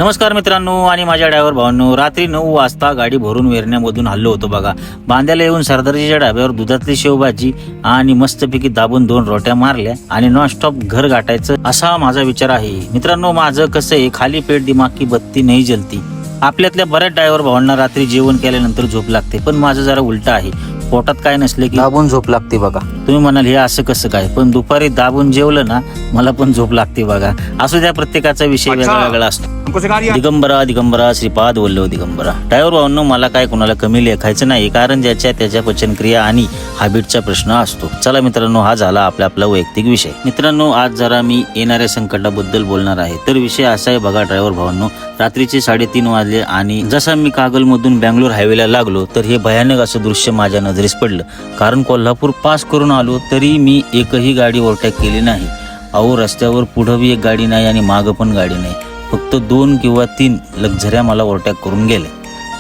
नमस्कार मित्रांनो आणि माझ्या ड्रायव्हर भावांनो, रात्री 9 वाजता गाडी भरून वेरण्यामधून हल्लो होतो बघा. बांद्याला येऊन सरदारजीच्या ढाब्यावर दुधातली शेवभाजी आणि मस्तपैकी दाबून 2 रोट्या मारल्या आणि नॉनस्टॉप घर गाठायचं असा माझा विचार आहे. मित्रांनो, माझं कसं आहे, खाली पेट दिमाग की बत्ती नाही जलती. आपल्यातल्या बऱ्याच ड्रायव्हर भावांना रात्री जेवण केल्यानंतर झोप लागते, पण माझं जरा उलट आहे. पोटात काय नसले की दाबून झोप लागते बघा. तुम्ही म्हणाल हे असं कसं काय, पण दुपारी दाबून जेवलं ना मला पण झोप लागते बघा. असू द्या, प्रत्येकाचा विषय वेगळा वेगळा असतो. दिगंबरा दिगंबरा श्रीपाद वल्लभ दिगंबरा. ड्रायव्हर भावांनो, मला काय कोणाला कमी लेखायचं नाही, कारण ज्याच्या त्याच्या पचनक्रिया आणि हॅबिटचा प्रश्न असतो. चला मित्रांनो, हा झाला आपला वैयक्तिक विषय. मित्रांनो, आज जरा मी येणाऱ्या संकटाबद्दल बोलणार आहे. तर विषय असा आहे बघा ड्रायव्हर भावांनो, रात्रीचे 3:30 वाजले आणि जसा मी कागल मधून बँगलोर हायवेला लागलो तर हे भयानक असं दृश्य माझ्या नजरेस पडलं. कारण कोल्हापूर पास करून आलो तरी मी एकही गाडी ओव्हरटेक केली नाही. अहो, रस्त्यावर पुढं बी एक गाडी नाही आणि मागं पण गाडी नाही. फक्त 2 किंवा 3 लक्झऱ्या मला ओव्हरटेक करून गेले,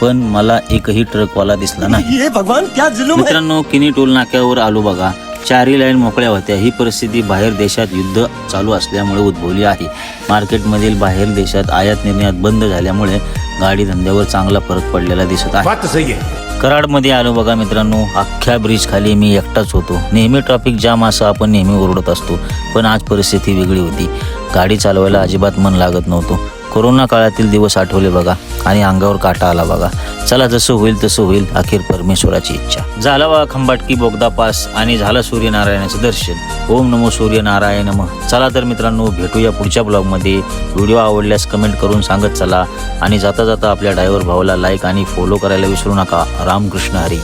पण मला एकही ट्रकवाला दिसला नाही. मित्रांनो, किनी टोल नाक्यावर आलो बघा. 4 लाईन मोकळ्या होत्या. ही परिस्थिती बाहेर देशात युद्ध चालू असल्यामुळे उद्भवली आहे. मार्केटमधील बाहेर देशात आयात निर्यात बंद झाल्यामुळे गाडी धंद्यावर चांगला फरक पडलेला दिसत आहे. कराडमध्ये आलो बघा मित्रांनो. अख्ख्या ब्रिज खाली मी एकटाच होतो. नेहमी ट्रॅफिक जाम असं आपण नेहमी ओरडत असतो, पण आज परिस्थिती वेगळी होती. गाडी चालवायला अजिबात मन लागत नव्हतं. कोरोना काळातील दिवस आठवले बघा आणि अंगावर काटा आला बघा. चला, जसं होईल तसं होईल, अखेर परमेश्वराची इच्छा. झाला बघा खंबाटकी बोगदा पास आणि झालं सूर्यनारायणाचं दर्शन. ओम नमो सूर्यनारायण नमः. चला तर मित्रांनो, भेटूया पुढच्या ब्लॉगमध्ये. व्हिडिओ आवडल्यास कमेंट करून सांगत चला आणि जाता जाता आपल्या ड्रायव्हर भावाला लाईक आणि फॉलो करायला विसरू नका. रामकृष्ण हरी.